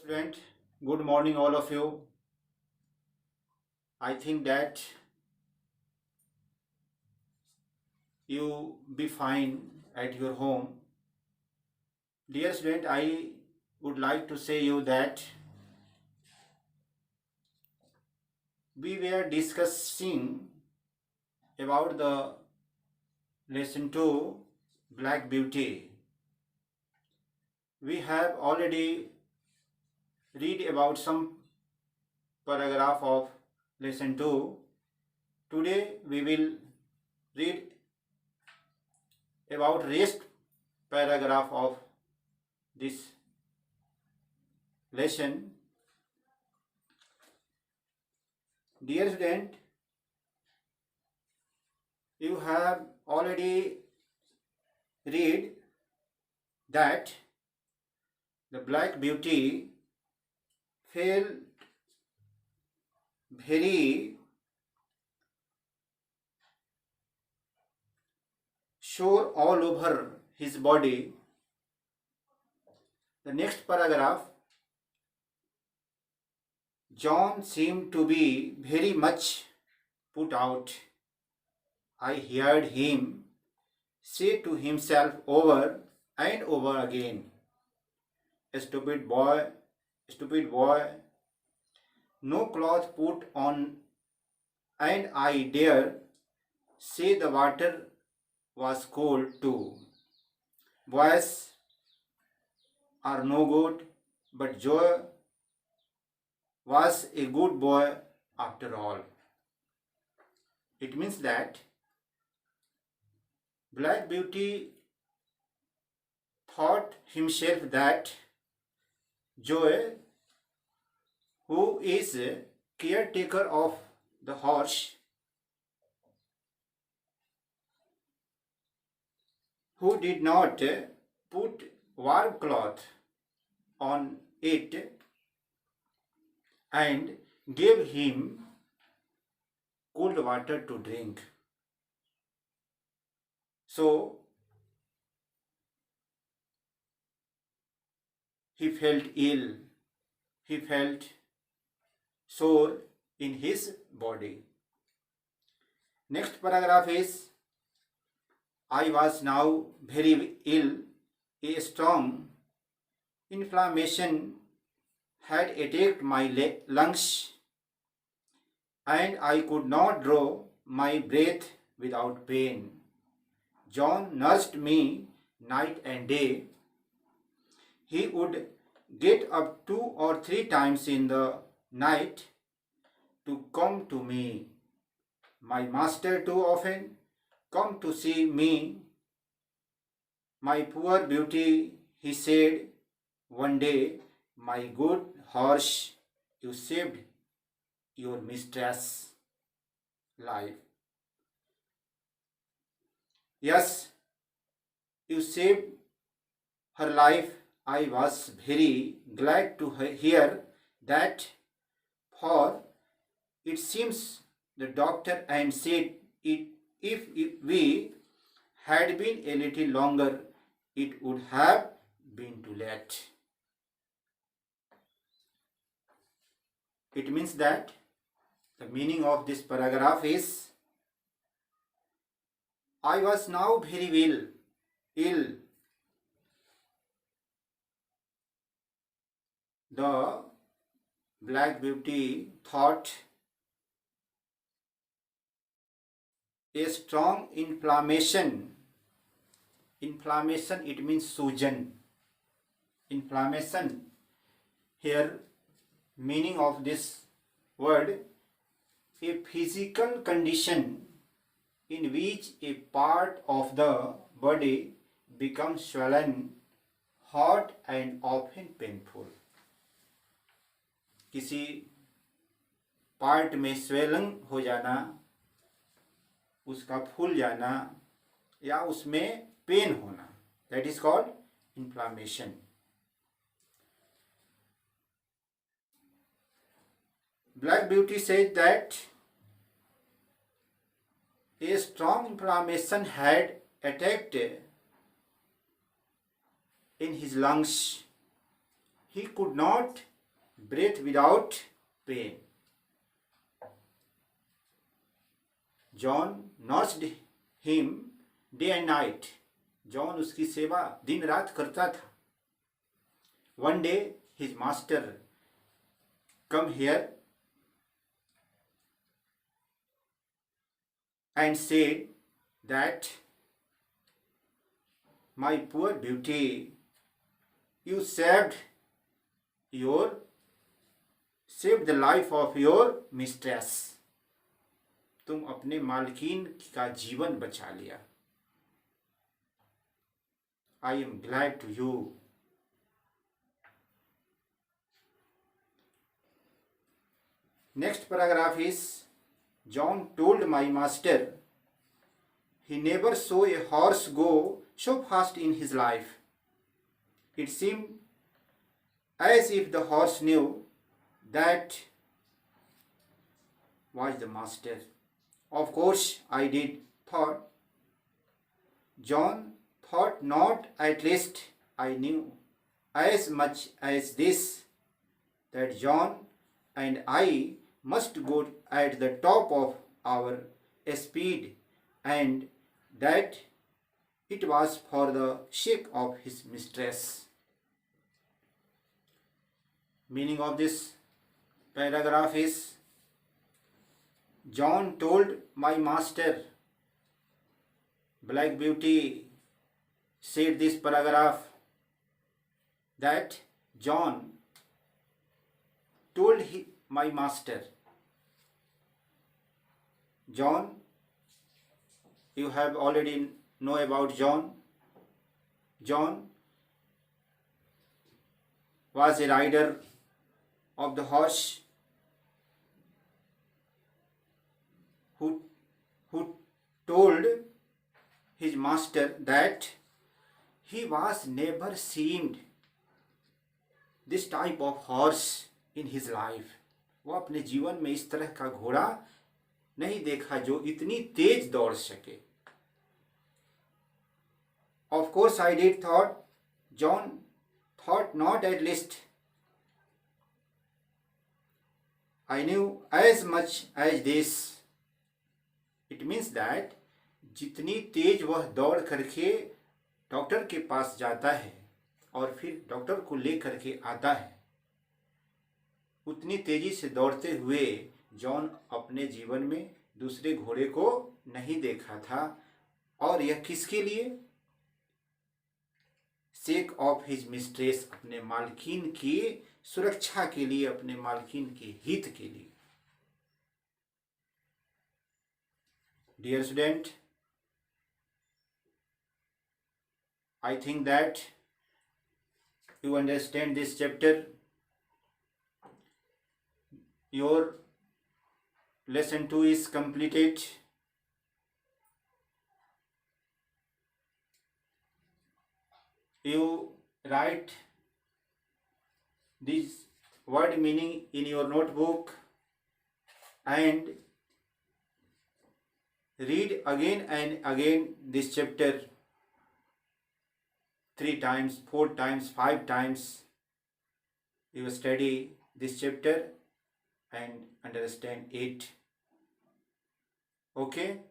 Student, good morning all of you. I think that you be fine at your home. Dear student, I would like to say you that we were discussing about the lesson 2 Black Beauty. We have already read about some paragraph of lesson 2. Today we will read about rest paragraph of this lesson. Dear student, you have already read that the Black Beauty felt very sore all over his body. The next paragraph, John seemed to be very much put out. I heard him say to himself over and over again, stupid boy, no cloth put on, and I dare say the water was cold too. Boys are no good, but Joe was a good boy after all. It means that Black Beauty thought himself that Joe, who is a caretaker of the horse, who did not put warm cloth on it and gave him cold water to drink. So he felt ill, he felt sore in his body. Next paragraph is, I was now very ill. A strong inflammation had attacked my lungs, and I could not draw my breath without pain. John nursed me night and day. He would get up 2 or 3 times in the night to come to me. My master too often come to see me. My poor beauty, he said one day, my good horse, you saved your mistress' life. Yes, you saved her life. I was very glad to hear that, for it seems the doctor and said it if we had been a little longer, it would have been too late. It means that the meaning of this paragraph is, I was now very ill. The Black Beauty thought a strong inflammation, it means Sujan. Inflammation, here meaning of this word, a physical condition in which a part of the body becomes swollen, hot and often painful. किसी part में swelling हो जाना, उसका फूल जाना या उसमें pen होना, that is called inflammation. Black Beauty said that a strong inflammation had attacked in his lungs. He could not breath without pain. John nursed him day and night. John उसकी सेवा दिन रात करता था. One day his master come here and said that, my poor beauty, you saved the life of your mistress. तुम अपने मालकिन का जीवन बचा लिया. I am glad to you. Next paragraph is, John told my master he never saw a horse go so fast in his life. It seemed as if the horse knew that was the master. Of course I did, thought John. Thought not, at least I knew as much as this, that John and I must go at the top of our speed, and that it was for the sake of his mistress. Meaning of this paragraph is, John told my master, Black Beauty said this paragraph, that John told my master. John, you have already know about John. John was a rider of the horse who told his master that he was never seen this type of horse in his life. वो अपने जीवन में इस तरह का घोड़ा नहीं देखा जो इतनी तेज दौड़ सके. Of course I did, thought John. Thought not, at least I knew as much as this. It means that जितनी तेज वह दौड़ करके डॉक्टर के पास जाता है और फिर डॉक्टर को लेकर के आता है, उतनी तेजी से दौड़ते हुए जॉन अपने जीवन में दूसरे घोड़े को नहीं देखा था. और यह किसके लिए? सेक ऑफ हिज मिस्ट्रेस, अपने मालकिन की सुरक्षा के लिए, अपने मालकिन के हित के लिए. Dear student, I think that you understand this chapter. Your lesson 2 is completed. You write this word meaning in your notebook and read again and again this chapter 3 times, 4 times, 5 times. You study this chapter and understand it. Okay?